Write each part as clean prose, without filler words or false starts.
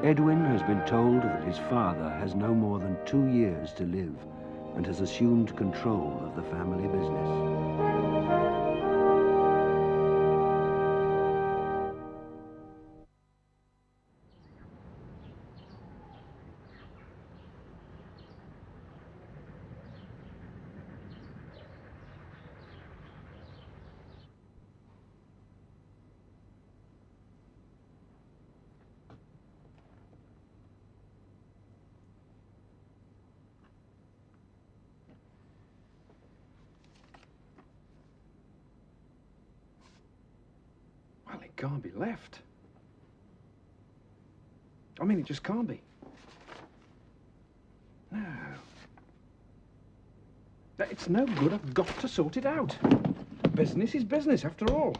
Edwin has been told that his father has no more than 2 years to live and has assumed control of the family business. Well, it can't be left. I mean, it just can't be. No. It's no good. I've got to sort it out. Business is business, after all.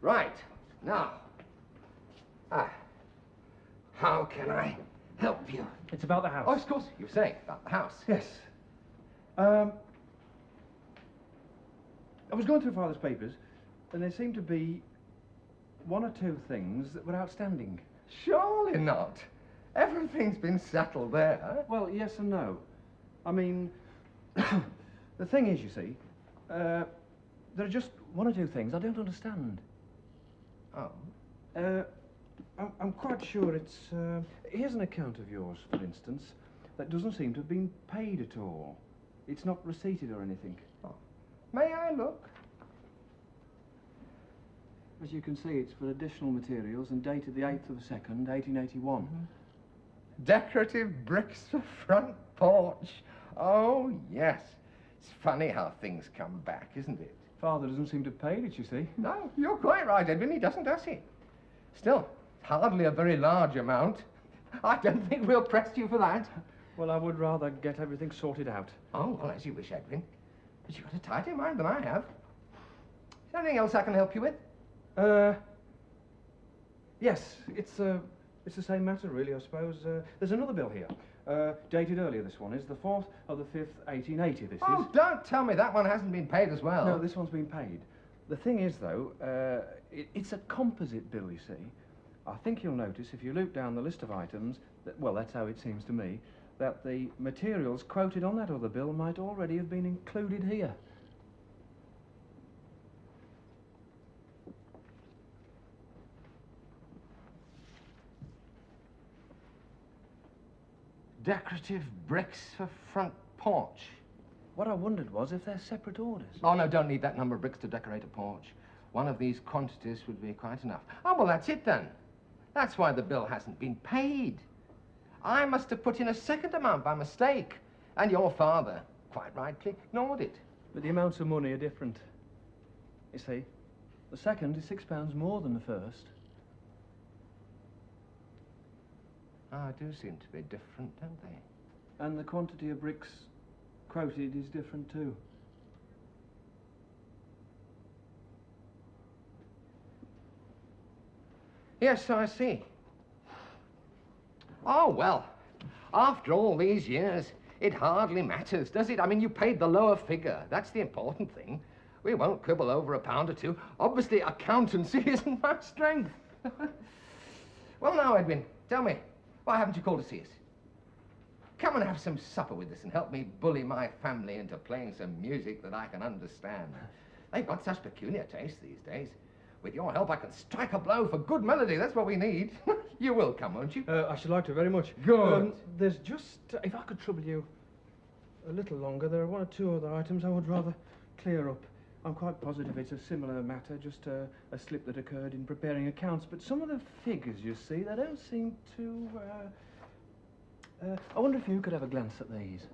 Right. Now. How can I help you? It's about the house. Oh, of course. You were saying about the house. Yes. I was going through Father's papers, and there seemed to be 1 or 2 things that were outstanding. Surely not. Everything's been settled there. Well, yes and no. I mean, the thing is, you see, there are just 1 or 2 things I don't understand. Oh. I'm quite sure it's... here's an account of yours, for instance, that doesn't seem to have been paid at all. It's not receipted or anything. Oh. May I look? As you can see, it's for additional materials and dated the 8th of the 2nd, 1881. Mm-hmm. Decorative bricks for front porch. Oh, yes. It's funny how things come back, isn't it? Father doesn't seem to have paid it, you see. No, you're quite right, Edwin. He doesn't, does he? Still, hardly a very large amount. I don't think we'll press you for that. Well, I would rather get everything sorted out. Oh, well, as you wish, Edwin. But you've got a tighter mind than I have. Is there anything else I can help you with? Yes, it's the same matter, really, I suppose. There's another bill here, dated earlier. This one is the 4th of the 5th, 1880, this Oh, is. don't tell me that one hasn't been paid as well. No, this one's been paid. The thing is, though, it's a composite bill, you see. I think you'll notice, if you look down the list of items, that, well, that's how it seems to me, that the materials quoted on that other bill might already have been included here. Decorative bricks for front porch. What I wondered was if they're separate orders. Oh, no, don't need that number of bricks to decorate a porch. 1 of these quantities would be quite enough. Oh, well, that's it then. That's why the bill hasn't been paid. I must have put in a second amount by mistake. And your father, quite rightly, ignored it. But the amounts of money are different. You see, the second is £6 more than the first. Ah, do seem to be different, don't they? And the quantity of bricks quoted is different too. Yes, I see. Oh, well, after all these years, it hardly matters, does it? I mean, you paid the lower figure. That's the important thing. We won't quibble over £1 or 2. Obviously, accountancy isn't my strength. Well, now, Edwin, tell me, why haven't you called to see us? Come and have some supper with us and help me bully my family into playing some music that I can understand. They've got such peculiar tastes these days. With your help, I can strike a blow for good melody. That's what we need. You will come, won't you? I should like to very much. Good. There's just, if I could trouble you a little longer, there are 1 or 2 other items I would rather clear up. I'm quite positive it's a similar matter, just a slip that occurred in preparing accounts. But some of the figures, you see, they don't seem to... I wonder if you could have a glance at these.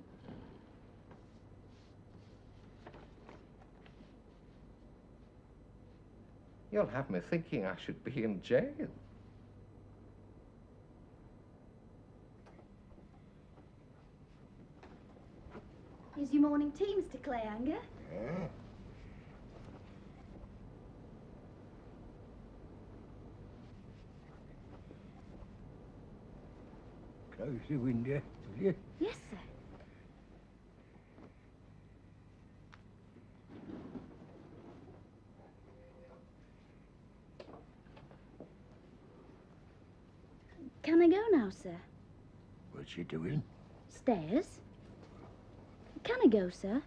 You'll have me thinking I should be in jail. Is your morning tea, Mr. Clayhanger? Yeah. Close the window, will you? Yes, sir. Can I go now, sir? What's she doing? Stairs? Can I go, sir?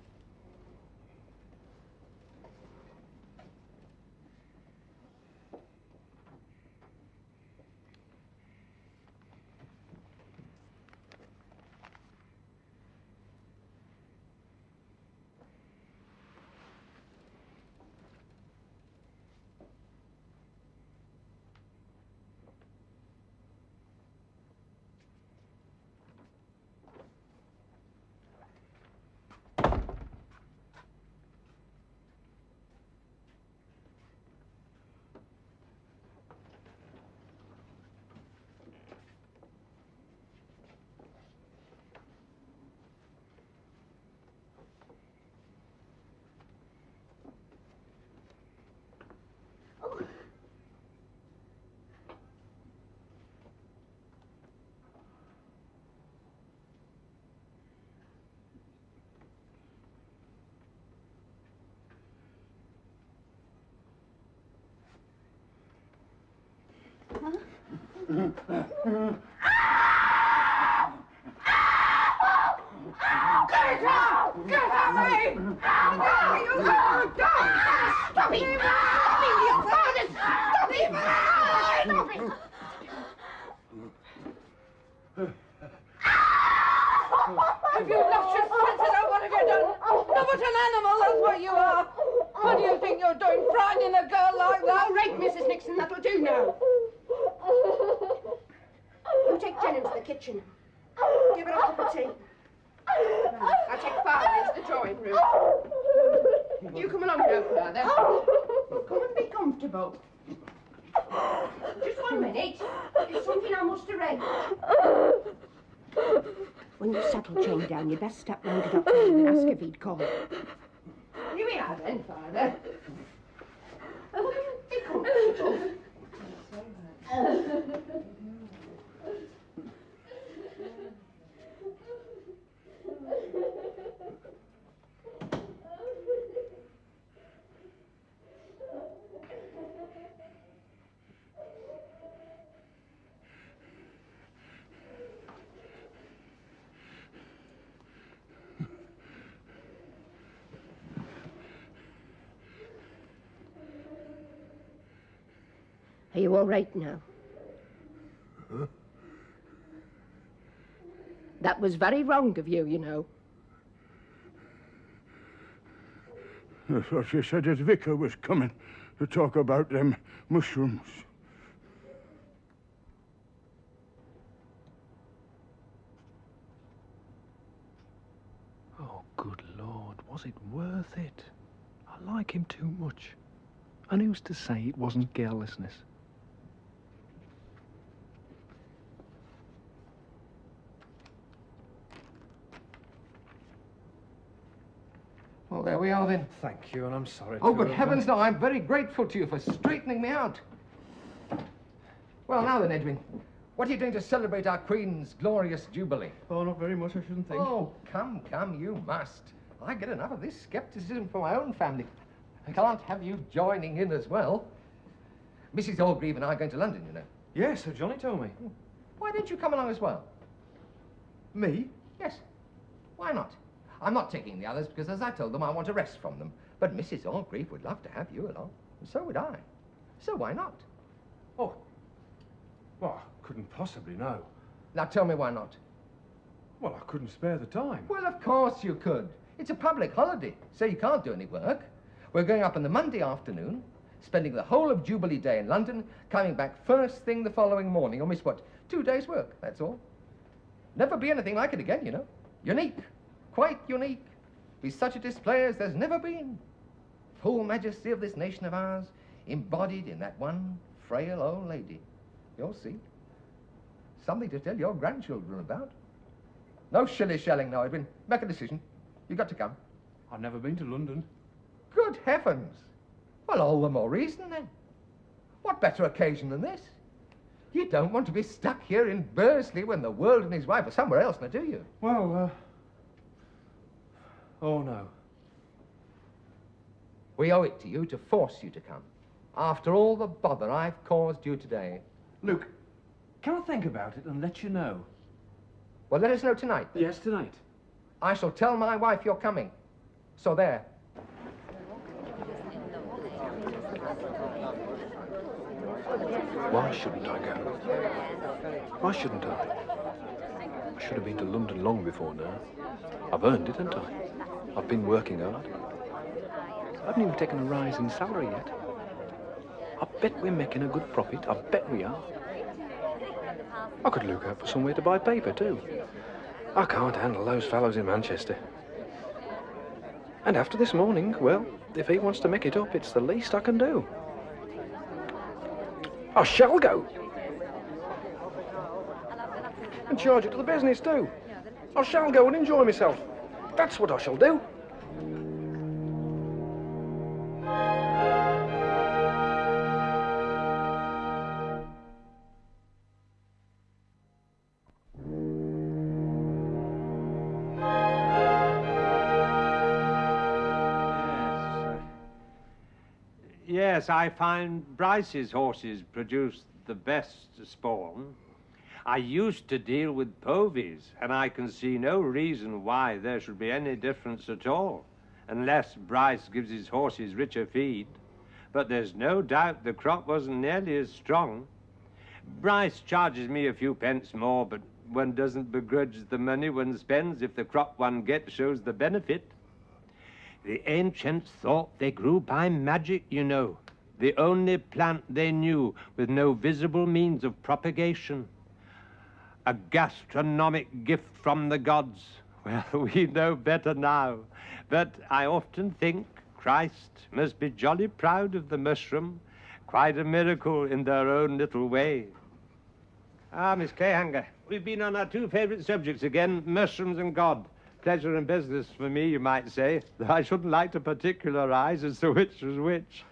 Have you lost your senses, or what have you done? No, but an animal, that's what you are. What do you think you're doing, frightening a girl like that? All right, Mrs. Nixon, that'll do now. You take Jen into the kitchen. Give her a cup of tea. I'll take Father into the drawing room. You come along now, Father. Come and be comfortable. Just 1 minute. There's something I must arrange. When you settle Jane down, you best step round to Dr. and ask if he'd call. Here we are then, Father. Be comfortable. Are you all right now? Huh? That was very wrong of you, you know. I thought she said his vicar was coming to talk about them mushrooms. Oh, good Lord, was it worth it? I like him too much. And who's to say it wasn't carelessness? Well, there we are then. Thank you, and I'm sorry. Oh, but heavens no, I'm very grateful to you for straightening me out. Well, now then, Edwin, what are you doing to celebrate our Queen's glorious Jubilee? Oh, not very much, I shouldn't think. Oh, come, you must. I get enough of this scepticism from my own family. I can't have you joining in as well. Mrs. Orgreave and I are going to London, you know. Yes, Sir Johnny told me. Why didn't you come along as well? Me? Yes. Why not? I'm not taking the others because, as I told them, I want a rest from them. But Mrs. Orgreave would love to have you along, and so would I. So why not? Oh. Well, I couldn't possibly know. Now tell me why not. Well, I couldn't spare the time. Well, of course you could. It's a public holiday, so you can't do any work. We're going up on the Monday afternoon, spending the whole of Jubilee Day in London, coming back first thing the following morning. You'll miss, what, 2 days' work, that's all. Never be anything like it again, you know. Unique. Quite unique. Be such a display as there's never been. Full majesty of this nation of ours, embodied in that one frail old lady. You'll see. Something to tell your grandchildren about. No shilly-shelling now, Edwin. Make a decision. You've got to come. I've never been to London. Good heavens. Well, all the more reason, then. What better occasion than this? You don't want to be stuck here in Bursley when the world and his wife are somewhere else, now, do you? Well, oh, no. We owe it to you to force you to come. After all the bother I've caused you today. Luke, Can I think about it and let you know? Well, let us know tonight. Yes, tonight. I shall tell my wife you're coming. So there. Why shouldn't I go? Why shouldn't I? I should have been to London long before now. I've earned it, haven't I? I've been working hard. I haven't even taken a rise in salary yet. I bet we're making a good profit. I bet we are. I could look out for somewhere to buy paper, too. I can't handle those fellows in Manchester. And after this morning, well, if he wants to make it up, it's the least I can do. I shall go. And charge it to the business, too. I shall go and enjoy myself. That's what I shall do. Yes, I find Bryce's horses produce the best spawn. I used to deal with Povies, and I can see no reason why there should be any difference at all, unless Bryce gives his horses richer feed. But there's no doubt the crop wasn't nearly as strong. Bryce charges me a few pence more, but one doesn't begrudge the money one spends if the crop one gets shows the benefit. The ancients thought they grew by magic, you know. The only plant they knew with no visible means of propagation. A gastronomic gift from the gods. Well, we know better now. But I often think Christ must be jolly proud of the mushroom. Quite a miracle in their own little way. Ah, Miss Clayhanger, we've been on our two favourite subjects again, mushrooms and God. Pleasure and business for me, you might say, though I shouldn't like to particularize as to which was which.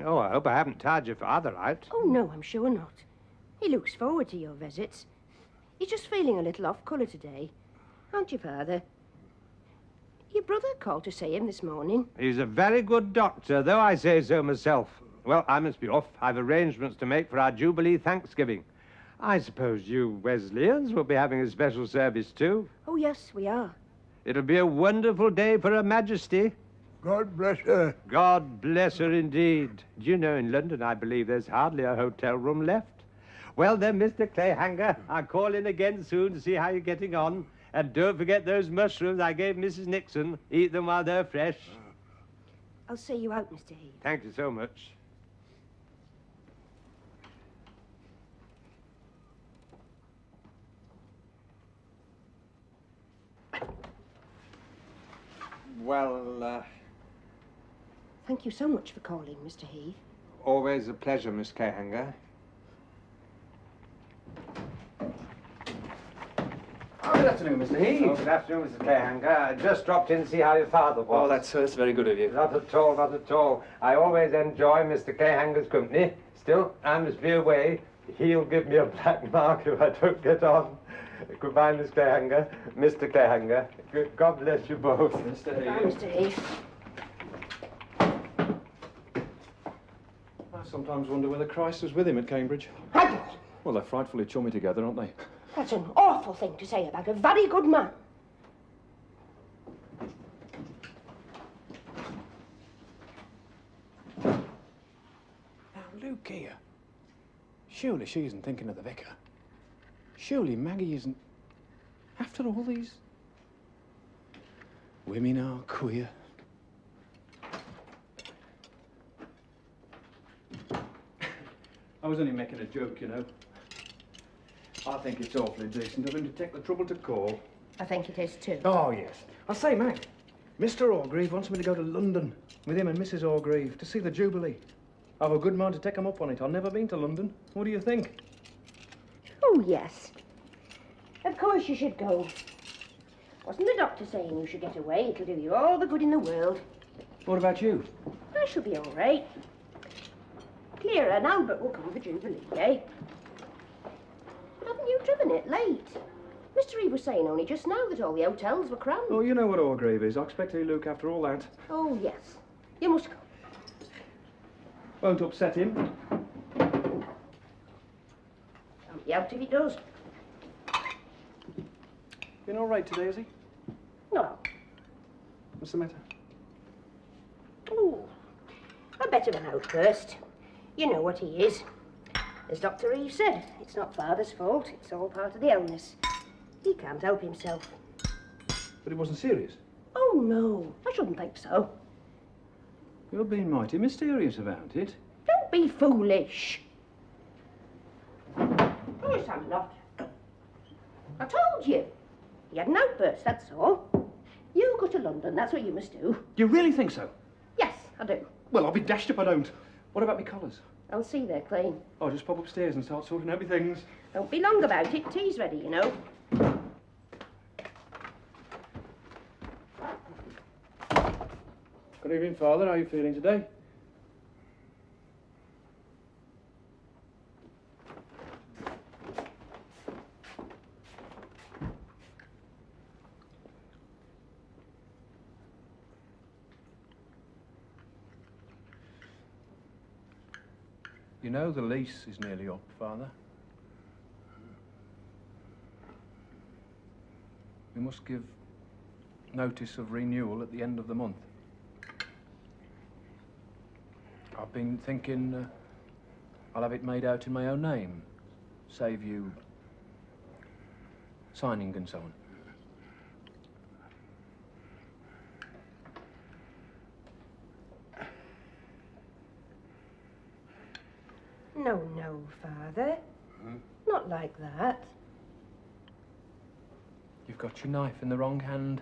Oh, I hope I haven't tired your father out. Oh, no, I'm sure not. He looks forward to your visits. He's just feeling a little off-colour today. Aren't you, Father? Your brother called to see him this morning. He's a very good doctor, though I say so myself. Well, I must be off. I've arrangements to make for our Jubilee Thanksgiving. I suppose you Wesleyans will be having a special service, too? Oh, yes, we are. It'll be a wonderful day for Her Majesty. God bless her. God bless her, indeed. Do you know, in London, I believe there's hardly a hotel room left. Well, then, Mr. Clayhanger, I'll call in again soon to see how you're getting on. And don't forget those mushrooms I gave Mrs. Nixon. Eat them while they're fresh. I'll see you out, Mr. Heath. Thank you so much. Well, Thank you so much for calling, Mr. Heath. always a pleasure, Miss Clayhanger. Oh, good afternoon, Mr. Heath. Oh, good afternoon, Mr. Clayhanger. I just dropped in to see how your father was. Oh, that's very good of you. Not at all, not at all. I always enjoy Mr. Clayhanger's company. Still, I must be away. He'll give me a black mark if I don't get on. Goodbye, Miss Clayhanger. Mr. Clayhanger. God bless you both. Mr. Bye, Heath. Mr. Heath. I sometimes wonder whether Christ was with him at Cambridge. Hagrid, Well, they're frightfully chummy together, aren't they? that's an awful thing to say about a very good man. Now, look here. Surely she isn't thinking of the vicar. Surely Maggie isn't... After all these... Women are queer. I was only making a joke, you know. I think it's awfully decent of him to take the trouble to call. I think it is too. Oh, yes. I say, Mag, Mr. Orgreave wants me to go to London with him and Mrs. Orgreave to see the Jubilee. I've a good mind to take him up on it. I've never been to London. What do you think? Oh, yes. Of course you should go. Wasn't the doctor saying you should get away? It'll do you all the good in the world. What about you? I shall be all right. Clearer now, but we'll come for Jubilee, eh? Haven't you driven it late? Mr. Eve was saying only just now that all the hotels were crammed. Oh, you know what Orgreave is. I expect he'll look after all that. Oh, yes. You must go. Won't upset him. kick you out if he does. Been all right today, is he? No. What's the matter? Ooh, I bet him an outburst. You know what he is. As Dr. Eve said, it's not Father's fault. It's all part of the illness. He can't help himself. But it wasn't serious. Oh, no. I shouldn't think so. You're being mighty mysterious about it. Don't be foolish. Of course I'm not. I told you. He had an outburst, that's all. You go to London, that's what you must do. You really think so? Yes, I do. Well, I'll be dashed if I don't. What about me collars? I'll see they're clean. I'll just pop upstairs and start sorting out my things. Don't be long about it. Tea's ready, you know. Good evening, Father. How are you feeling today? You know the lease is nearly up, Father. We must give notice of renewal at the end of the month. I've been thinking I'll have it made out in my own name. Save you signing and so on. No, no, Father. Not like that. You've got your knife in the wrong hand.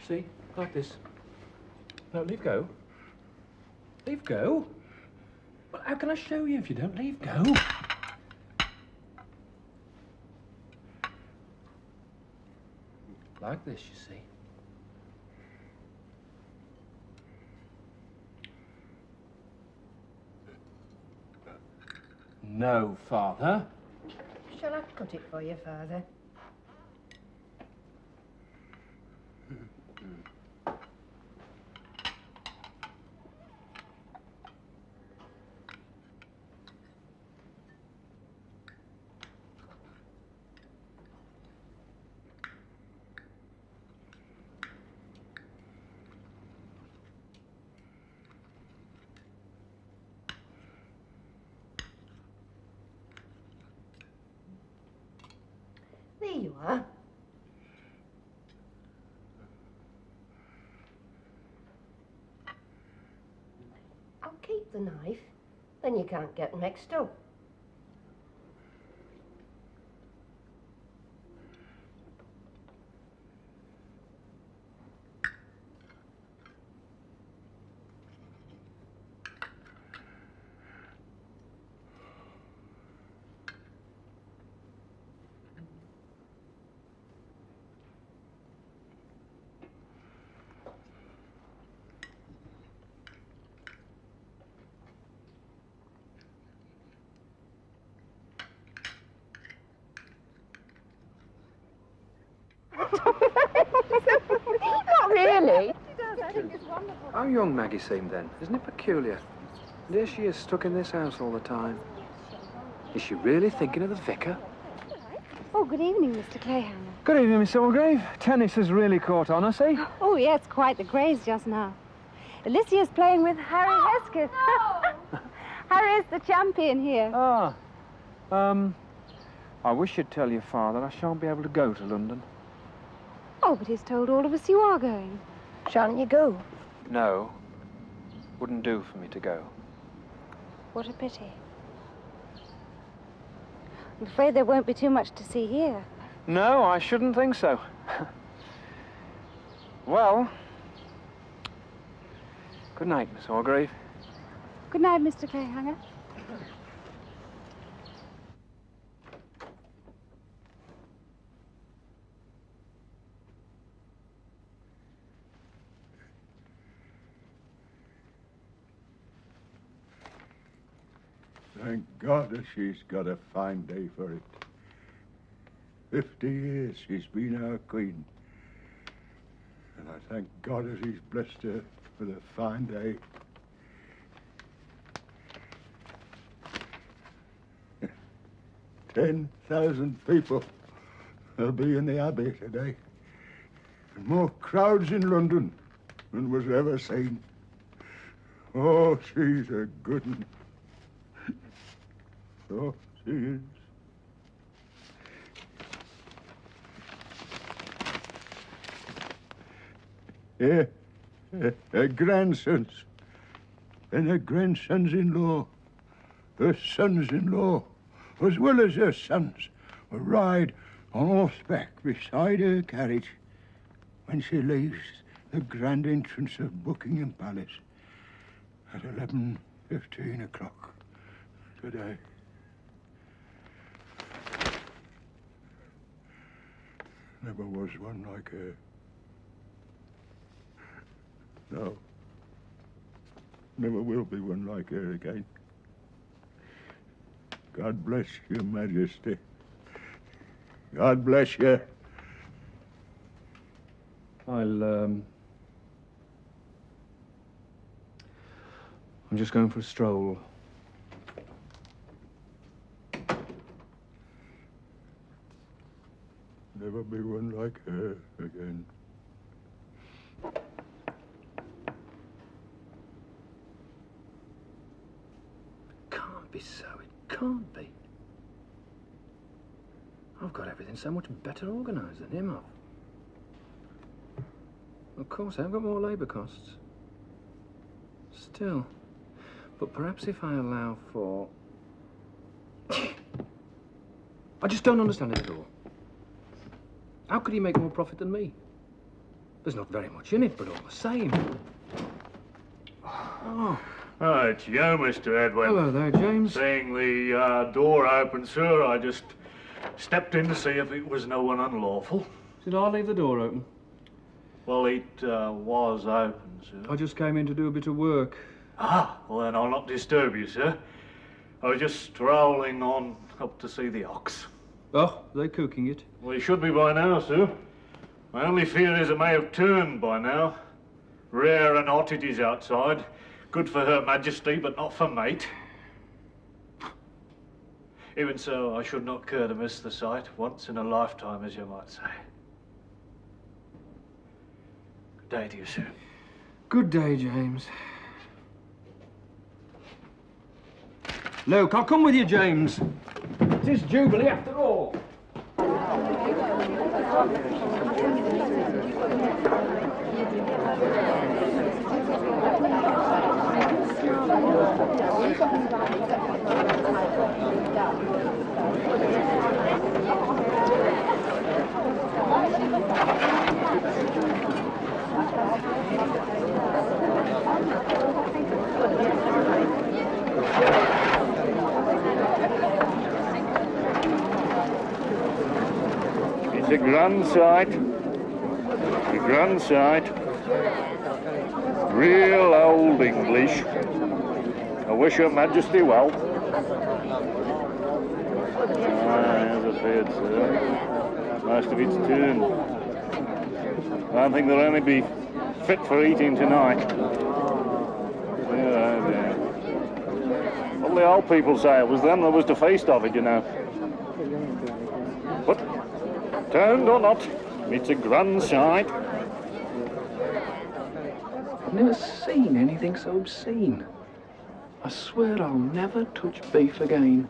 See? Like this. No, leave go. Leave go? Well, how can I show you if you don't leave go? Like this, you see. No, Father. Shall I cut it for you, Father? There you are. I'll keep the knife, then you can't get mixed up. Not really. How young Maggie seemed then. Isn't it peculiar? And here she is, stuck in this house all the time. Is she really thinking of the vicar? Oh, good evening, Mr. Clayhanger. Good evening, Miss Orgrave. Tennis has really caught on, I see. Oh, yes, quite the craze just now. Alicia's playing with Harry Hesketh. No! Harry's the champion here. Ah. I wish you'd tell your father I shan't be able to go to London. Oh, but he's told all of us you are going. Shan't you go? No. Wouldn't do for me to go. What a pity. I'm afraid there won't be too much to see here. No, I shouldn't think so. Well, good night, Miss Orgrave. Good night, Mr. Clayhanger. Thank God that she's got a fine day for it. 50 years she's been our queen. And I thank God as he's blessed her with a fine day. 10,000 people will be in the Abbey today. And more crowds in London than was ever seen. Oh, she's a good one. Oh, she is. Her grandsons and her grandsons-in-law, her sons-in-law, as well as her sons, will ride on horseback beside her carriage when she leaves the grand entrance of Buckingham Palace at 11:15 o'clock today. Never was one like her. No. Never will be one like her again. God bless your Majesty. God bless you. I'm just going for a stroll. Never be one like her again. Can't be so. It can't be. I've got everything so much better organised than him, Of course, I've got more labour costs. Still. But perhaps if I allow for... I just don't understand it at all. How could he make more profit than me? There's not very much in it, but all the same. Oh. Oh, it's you, Mr. Edwin. Hello there, James. Seeing the door open, sir, I just stepped in to see if it was no one unlawful. Did I leave the door open? Well, it was open, sir. I just came in to do a bit of work. Ah, well then I'll not disturb you, sir. I was just strolling on up to see the ox. Oh, they're cooking it. Well, he should be by now, sir. My only fear is it may have turned by now. Rare and hot it is outside. Good for Her Majesty, but not for mate. Even so, I should not care to miss the sight. Once in a lifetime, as you might say. Good day to you, sir. Good day, James. Luke, I'll come with you, James. It is Jubilee after all. It's a grand sight. A grand sight. Real old English. I wish Her Majesty well. As I feared, sir. Most of it's turned. I don't think they'll only be fit for eating tonight. Yeah. All the old people say it was them that was the feast of it, you know. But, turned or not, it's a grand sight. I've never seen anything so obscene. I swear I'll never touch beef again.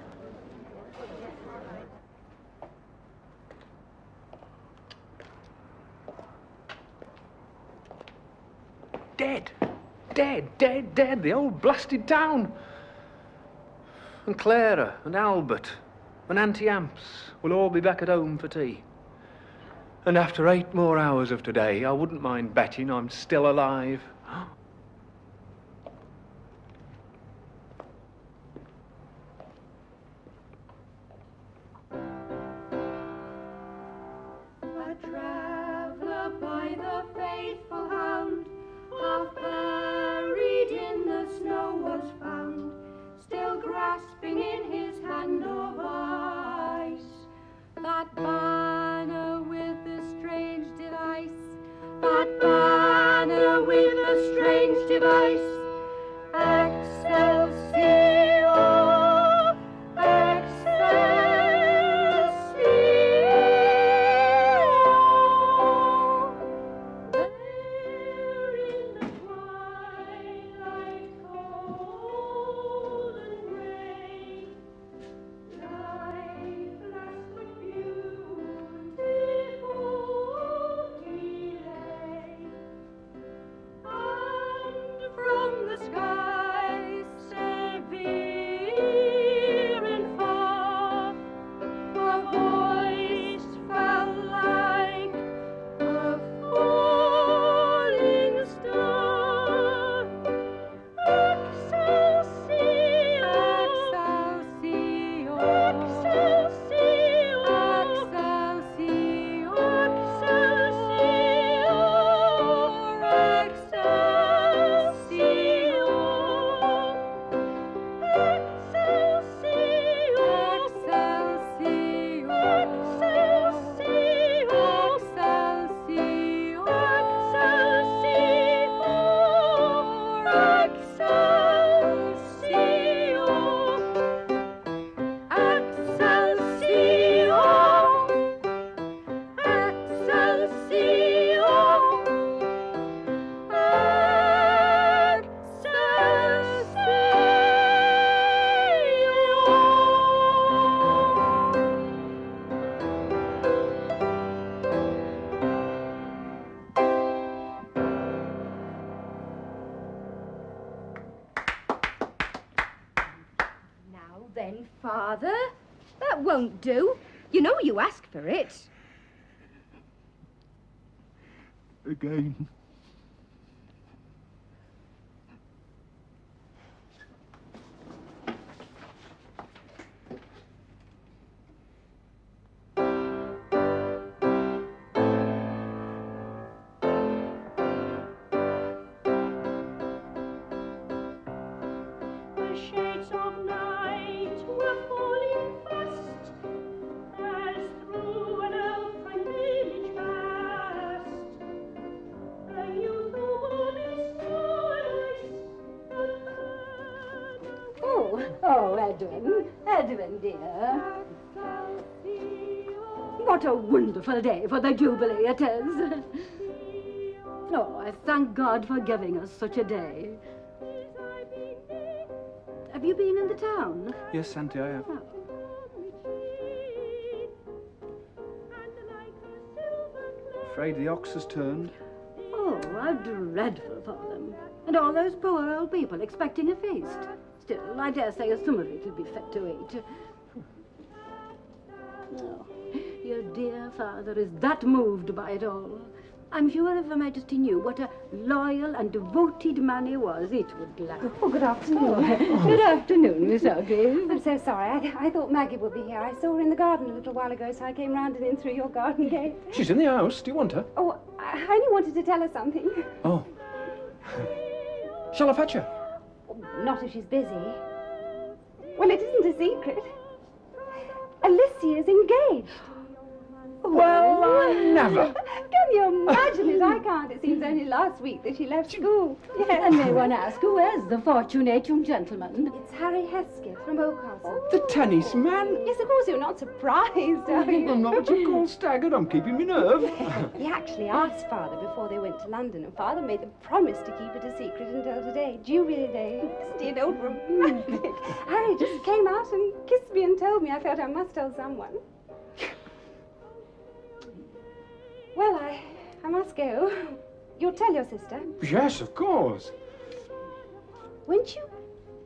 Dead. Dead, dead, dead. The old blasted town. And Clara and Albert and Auntie Amps will all be back at home for tea. And after 8 more hours of today, I wouldn't mind betting I'm still alive. A traveller by the faithful hound, half buried in the snow was found, still grasping in his hand of ice that banner with the strange device, that banner Father. That won't do. You know you asked for it. Again. The shades of night were falling fast, as through an Alpine village vast, a youth who wore his Oh, Edwin, dear. What a wonderful day for the Jubilee it is. Oh, I thank God for giving us such a day. Have you been in the town? Yes, Auntie, I have. Afraid the ox has turned. Oh, how dreadful for them. And all those poor old people expecting a feast. Still, I dare say some of it will be fit to eat. Oh, your dear father is that moved by it all. I'm sure if Her Majesty knew what a loyal and devoted man he was, it would laugh. Oh, good afternoon. Good afternoon, Miss Ogilvy. I'm so sorry. I thought Maggie would be here. I saw her in the garden a little while ago, so I came round and in through your garden gate. She's in the house. Do you want her? Oh, I only wanted to tell her something. Oh. Shall I fetch her? Oh, not if she's busy. Well, it isn't a secret. Alicia's engaged. Well, I never. Can you imagine it? I can't. It seems only last week that she left school. Yes. And may one ask, who is the fortunate young gentleman? It's Harry Hesketh from Oakhurst. The tennis man? Yes, of course you're not surprised, are you? I'm not what you call staggered. I'm keeping my nerve. He actually asked Father before they went to London, and Father made them promise to keep it a secret until today, Jubilee Day. Isn't he an old romantic? Harry just came out and kissed me and told me. I felt I must tell someone. Well, I must go. You'll tell your sister. Yes, of course. Won't you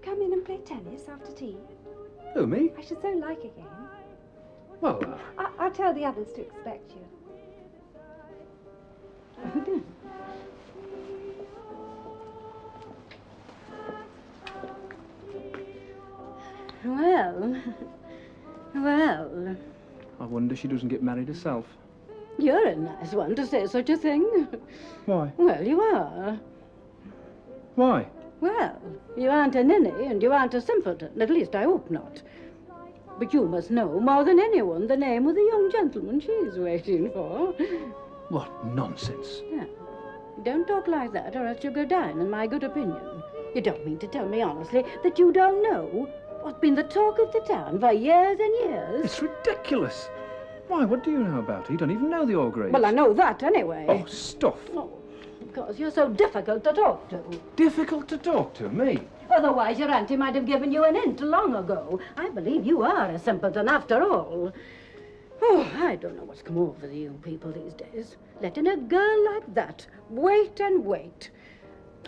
come in and play tennis after tea? Who, me? I should so like a game. Well, I'll tell the others to expect you. Well. I wonder she doesn't get married herself. You're a nice one to say such a thing. Why? Well, you are. Why? Well, you aren't a ninny and you aren't a simpleton. At least I hope not. But you must know more than anyone the name of the young gentleman she's waiting for. What nonsense. Yeah. Don't talk like that or else you'll go down in my good opinion. You don't mean to tell me honestly that you don't know what's been the talk of the town for years and years? It's ridiculous. Why, what do you know about it? You don't even know the Orgreaves. Well, I know that anyway. Oh, stuff. Oh, because you're so difficult to talk to. Difficult to talk to, me? Otherwise, your auntie might have given you an hint long ago. I believe you are a simpleton after all. Oh, I don't know what's come over you people these days. Letting a girl like that wait and wait.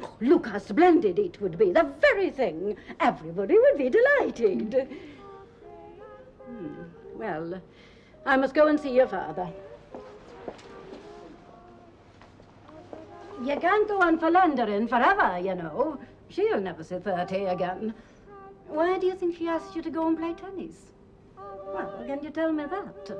Oh, look how splendid it would be. The very thing. Everybody would be delighted. Well, I must go and see your father. You can't go on philandering forever, you know. She'll never see 30 again. Why do you think she asked you to go and play tennis? Well, can you tell me that?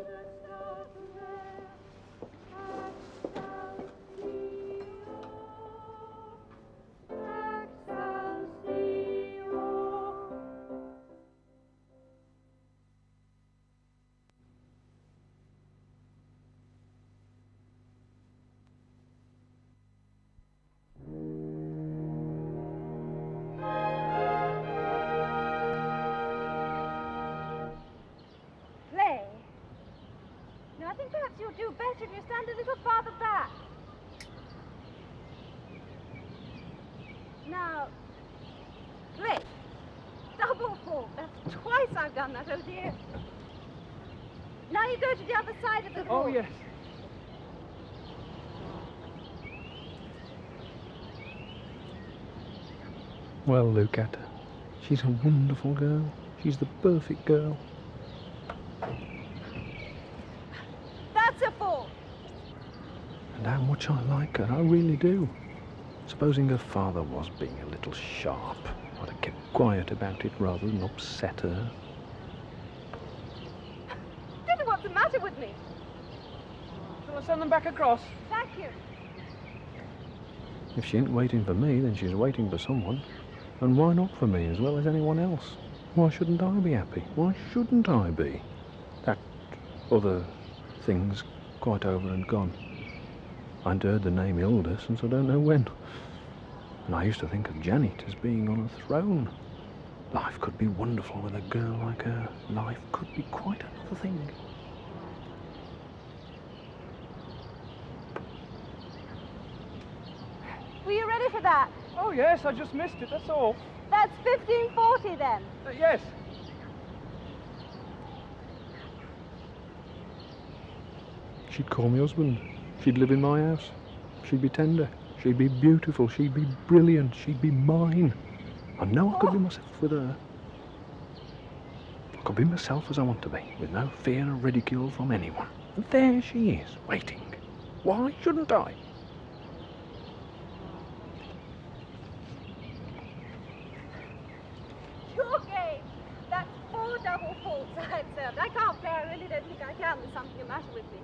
I think perhaps you'll do better if you stand a little farther back. Now, play. Double fault. That's twice I've done that, oh dear. Now you go to the other side of the court. Oh, yes. Well, look at her. She's a wonderful girl. She's the perfect girl. That's a fool. And how much I like her, I really do. Supposing her father was being a little sharp, I'd have kept quiet about it rather than upset her. I don't know what's the matter with me. Shall I send them back across? Thank you. If she ain't waiting for me, then she's waiting for someone. And why not for me as well as anyone else? Why shouldn't I be happy? Why shouldn't I be? That other thing's quite over and gone. I hadn't heard the name Hilda since I don't know when. And I used to think of Janet as being on a throne. Life could be wonderful with a girl like her. Life could be quite another thing. Were you ready for that? Oh, yes, I just missed it, that's all. That's 1540 then. Yes. She'd call me husband. She'd live in my house. She'd be tender. She'd be beautiful. She'd be brilliant. She'd be mine. I know I could be myself with her. I could be myself as I want to be, with no fear of ridicule from anyone. And there she is, waiting. Why shouldn't I? Your game. That's 4 double faults I've served. I can't play. I really don't think I can. There's something the matter with me.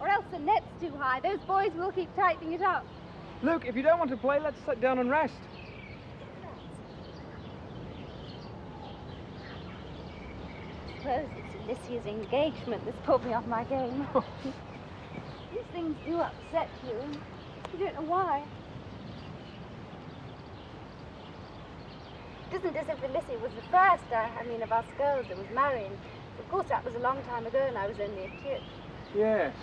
Or else the net's too high. Those boys will keep tightening it up. Luke, if you don't want to play, let's sit down and rest. I suppose it's Alicia's engagement that's put me off my game. These things do upset you. You don't know why. It isn't as if Alicia was the first, of us girls that was marrying. Of course, that was a long time ago and I was only a kid. Yes.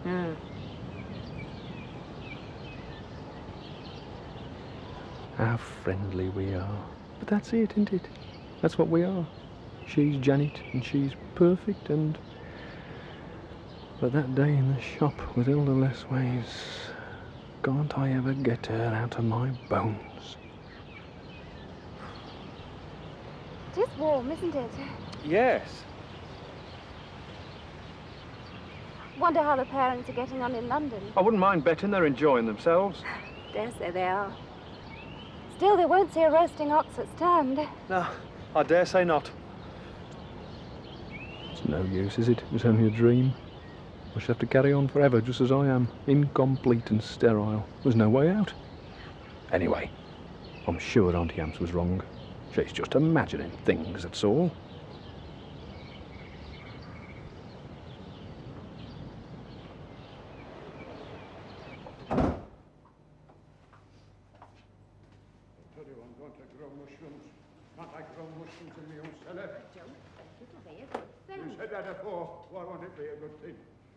Yeah. How friendly we are. But that's it, isn't it? That's what we are. She's Janet, and she's perfect, and... But that day in the shop with Hilda Lessways, can't I ever get her out of my bones? It is warm, isn't it? Yes. Wonder how the parents are getting on in London. I wouldn't mind betting they're enjoying themselves. Dare say they are. Still, they won't see a roasting ox that's turned. No, I dare say not. It's no use, is it? It's only a dream. I shall have to carry on forever just as I am, incomplete and sterile. There's no way out. Anyway, I'm sure Auntie Ams was wrong. She's just imagining things, that's all. Why won't it be a good thing?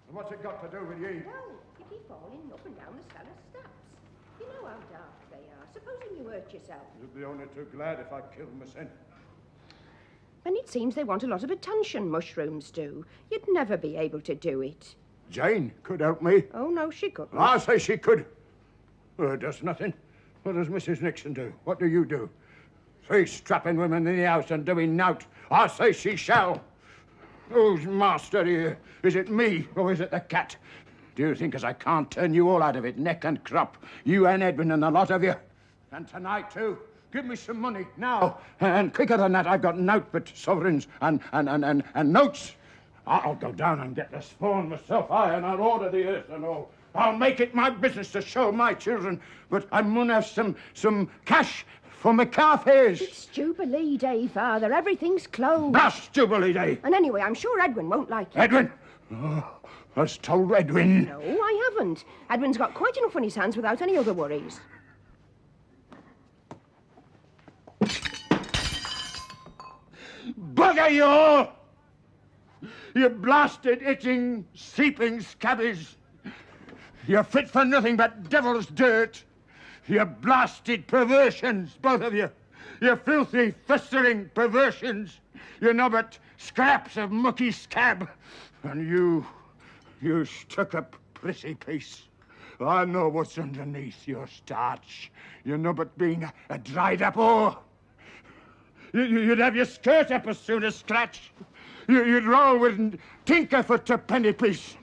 And what's it got to do with you? Well, you'd be falling up and down the cellar steps. You know how dark they are. Supposing you hurt yourself. You'd be only too glad if I killed myself. And it seems they want a lot of attention, mushrooms do. You'd never be able to do it. Jane could help me. Oh, no, she couldn't. I say she could. Her does nothing. What does Mrs. Nixon do? What do you do? 3 strapping women in the house and doing nought. I say she shall. Who's master here? Is it me or is it the cat? Do you think as I can't turn you all out of it, neck and crop? You and Edwin and the lot of you. And tonight, too. Give me some money, now. And quicker than that, I've got nought but sovereigns and notes. I'll go down and get the spawn myself, and I'll order the earth and all. I'll make it my business to show my children, but I mun have some cash for my cafes. It's Jubilee Day, Father. Everything's closed. That's Jubilee Day. And anyway, I'm sure Edwin won't like it. Edwin? Oh, has told Edwin. No, I haven't. Edwin's got quite enough on his hands without any other worries. Bugger you all! You blasted, itching, seeping scabbies. You're fit for nothing but devil's dirt. You blasted perversions, both of you. You filthy, festering perversions. You're nobbut scraps of mucky scab. And you stuck-up prissy piece. I know what's underneath your starch. You're nobbut being a dried-up whore. You'd have your skirt up as soon as scratch. You'd roll with tinker for tuppenny piece.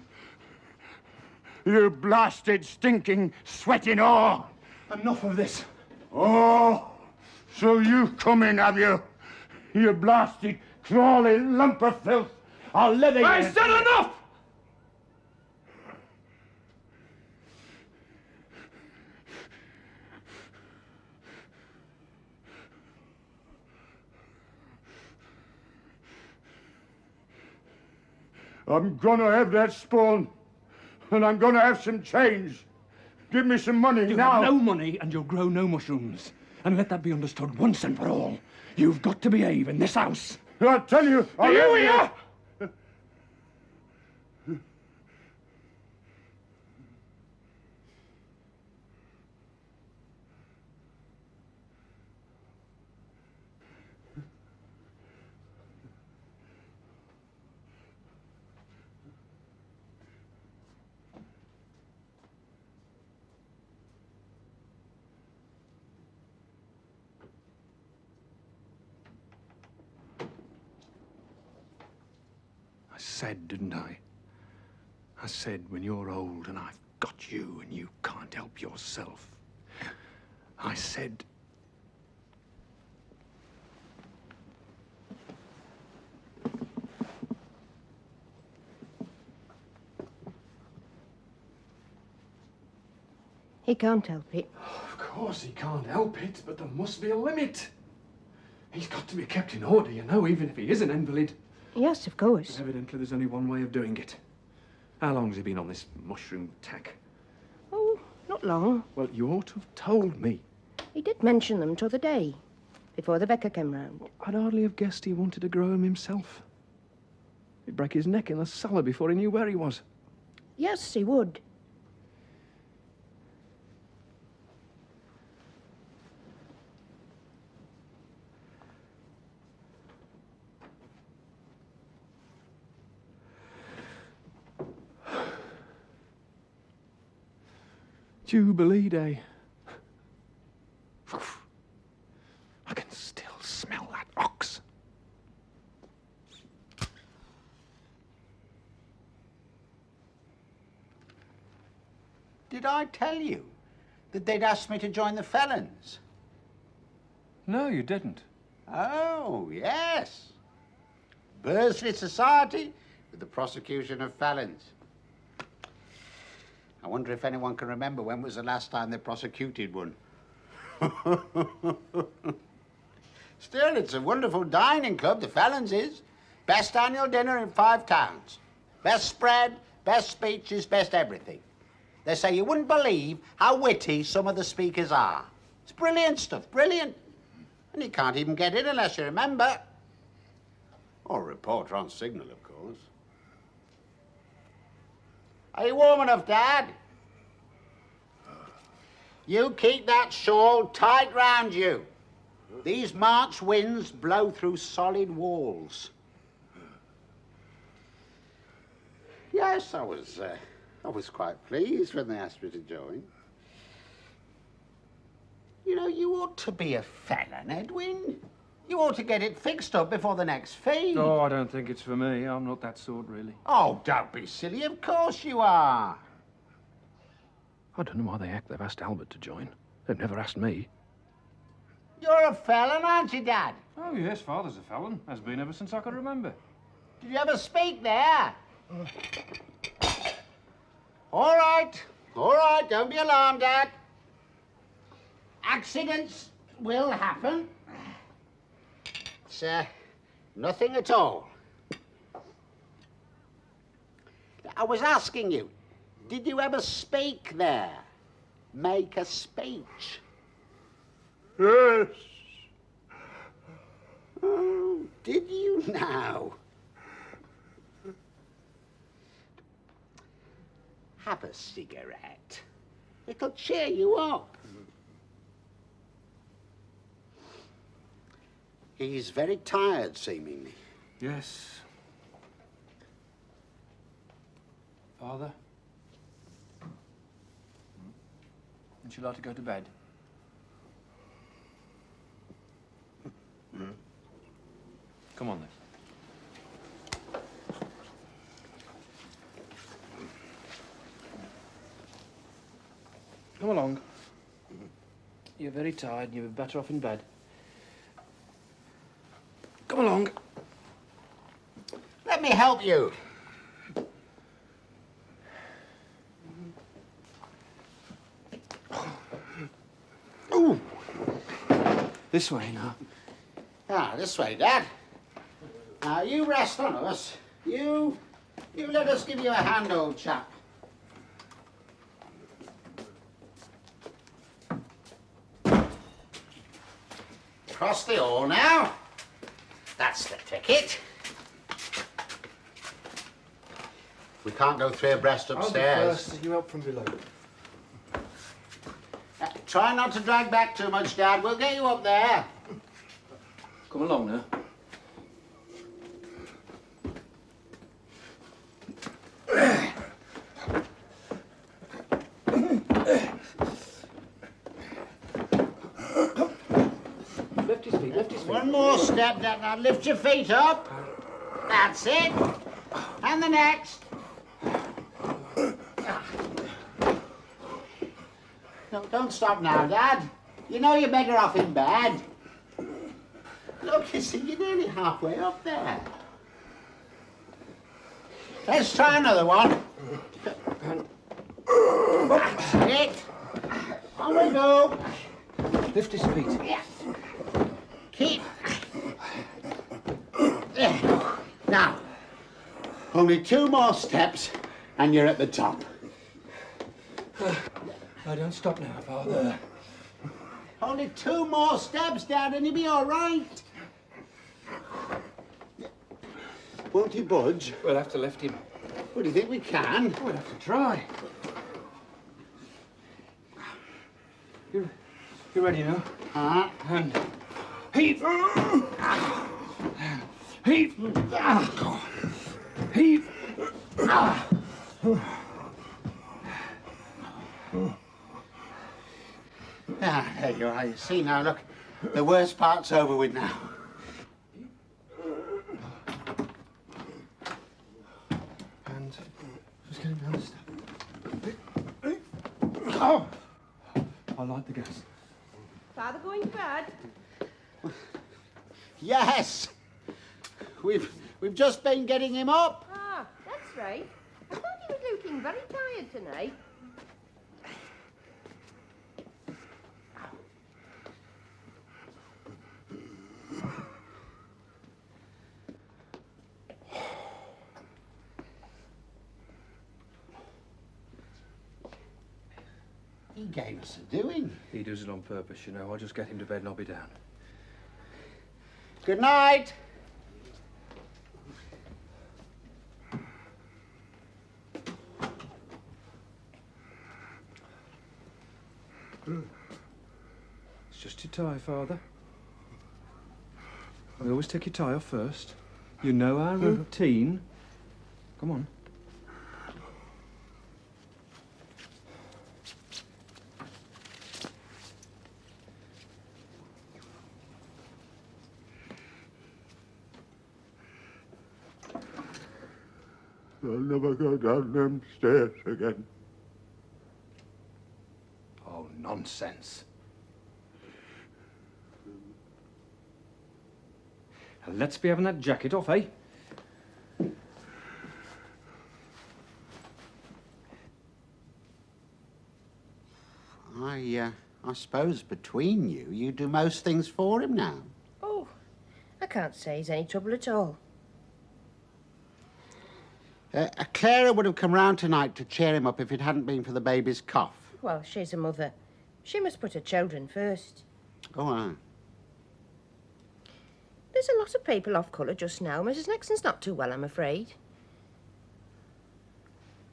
You blasted, stinking, sweating whore. Enough of this. Oh, so you come in, have you? You blasted, crawling lump of filth. I'll leather you. I said enough! I'm gonna have that spawn, and I'm gonna have some change. Give me some money You now. have no money, and you'll grow no mushrooms. And let that be understood once and for all. You've got to behave in this house. I tell you, Are you here? I said, didn't I? I said, when you're old and I've got you and you can't help yourself. I said... He can't help it. Of course he can't help it, but there must be a limit. He's got to be kept in order, you know, even if he is an invalid. Yes, of course. Evidently, there's only one way of doing it. How long has he been on this mushroom tack? Oh, not long. Well, you ought to have told me. He did mention them t'other day, before the vicar came round. I'd hardly have guessed he wanted to grow him himself. He'd break his neck in the cellar before he knew where he was. Yes, he would. Jubilee Day. I can still smell that ox. Did I tell you that they'd asked me to join the felons? No, you didn't. Oh, yes. Bursley Society with the prosecution of felons. I wonder if anyone can remember when was the last time they prosecuted one. Still, it's a wonderful dining club, the Felons is. Best annual dinner in 5 towns. Best spread, best speeches, best everything. They say you wouldn't believe how witty some of the speakers are. It's brilliant stuff, brilliant. And you can't even get in unless you remember. Or a reporter on signal, of course. Are you warm enough, Dad? You keep that shawl tight round you. These March winds blow through solid walls. Yes, I was quite pleased when they asked me to join. You know, you ought to be a felon, Edwin. You ought to get it fixed up before the next feed. Oh, I don't think it's for me. I'm not that sort, really. Oh, don't be silly. Of course you are. I don't know why they act they've asked Albert to join. They've never asked me. You're a felon, aren't you, Dad? Oh, yes, Father's a felon. Has been ever since I can remember. Did you ever speak there? All right, don't be alarmed, Dad. Accidents will happen. It's nothing at all. I was asking you, did you ever speak there? Make a speech? Yes. Oh, did you now? Have a cigarette. It'll cheer you up. He's very tired, seemingly. Yes. Father? Would you like to go to bed? Come on, then. Come along. You're very tired and you'd be better off in bed. Come along. Let me help you. Ooh. This way now. Ah, this way, Dad. Now, you rest on us. You let us give you a hand, old chap. Across the hall now. That's the ticket. We can't go three abreast upstairs. First, you help from below. Try not to drag back too much, Dad. We'll get you up there. Come along now. Lift his feet, lift his feet. One more step, Dad. Now lift your feet up. That's it. And the next. No, don't stop now, Dad. You know you're better off in bed. Look, you see, you're nearly halfway up there. Let's try another one. That's it. On we go. Lift his feet. Yes. Keep. There. Now, only 2 more steps and you're at the top. I don't stop now, Father. Only 2 more steps, Dad, and you'll be all right. Won't you budge? We'll have to lift him. What do you think we can? We'll have to try. You ready now? And heave. Heave. Heave. Ah, there you are. You see now, look, the worst part's over with now. And just getting down the step. Oh! I'll light the gas. Father going to bed? Yes. We've just been getting him up. Ah, that's right. I thought he was looking very tired tonight. He gave us a doing. He does it on purpose, you know. I'll just get him to bed and I'll be down. Good night. It's just your tie, Father. We always take your tie off first. You know our routine. Come on. I'll never go down them stairs again. Oh, nonsense. Now, let's be having that jacket off, eh? I suppose between you, you do most things for him now. Oh, I can't say he's any trouble at all. Clara would have come round tonight to cheer him up if it hadn't been for the baby's cough. Well, she's a mother. She must put her children first. Oh, aye. There's a lot of people off colour just now. Mrs. Nixon's not too well, I'm afraid.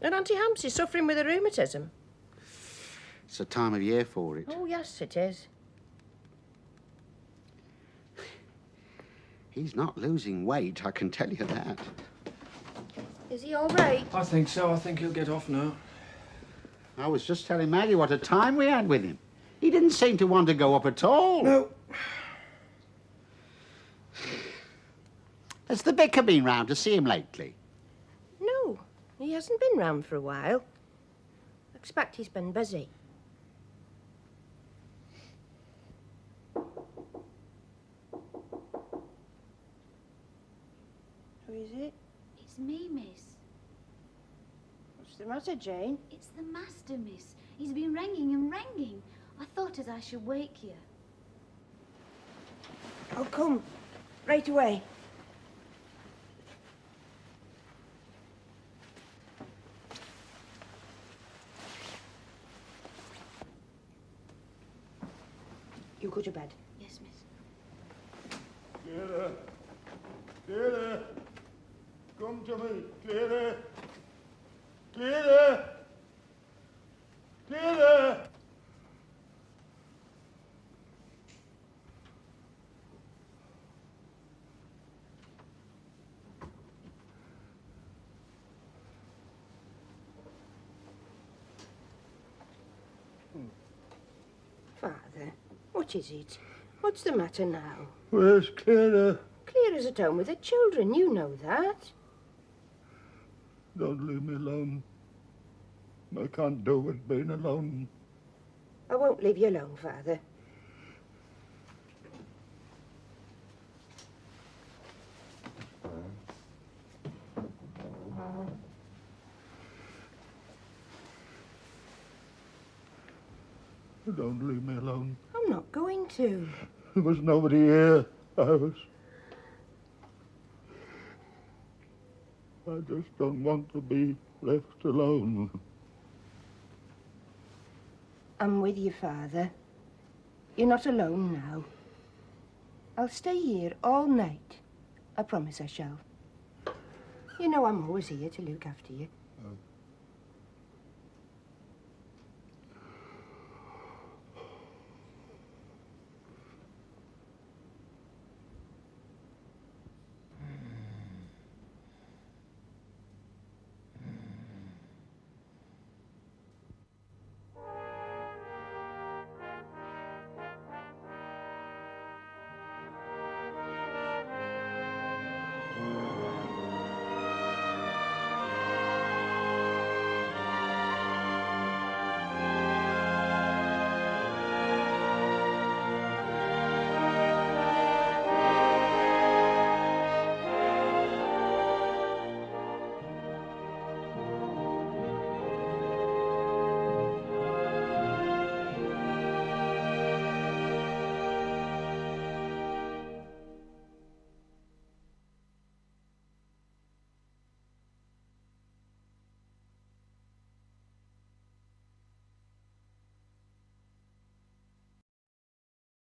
And Auntie Hampsey's suffering with her rheumatism. It's a time of year for it. Oh, yes, it is. He's not losing weight, I can tell you that. Is he all right? I think so. I think he'll get off now. I was just telling Maggie what a time we had with him. He didn't seem to want to go up at all. No. Has the vicar been round to see him lately? No, he hasn't been round for a while. I expect he's been busy. Who is it? It's me, miss. What's the matter, Jane? It's the master, miss. He's been ringing and ringing. I thought as I should wake you. I'll come right away. You go to bed. Yes, miss. Clara! Clara! Come to me, Clara! Clara! Clara! Father, what is it? What's the matter now? Where's Clara? Clara's at home with the children, you know that. Don't leave me alone. I can't do with being alone. I won't leave you alone, Father. Don't leave me alone. I'm not going to. There was nobody here. I just don't want to be left alone. I'm with you, Father. You're not alone now. I'll stay here all night. I promise I shall. You know I'm always here to look after you.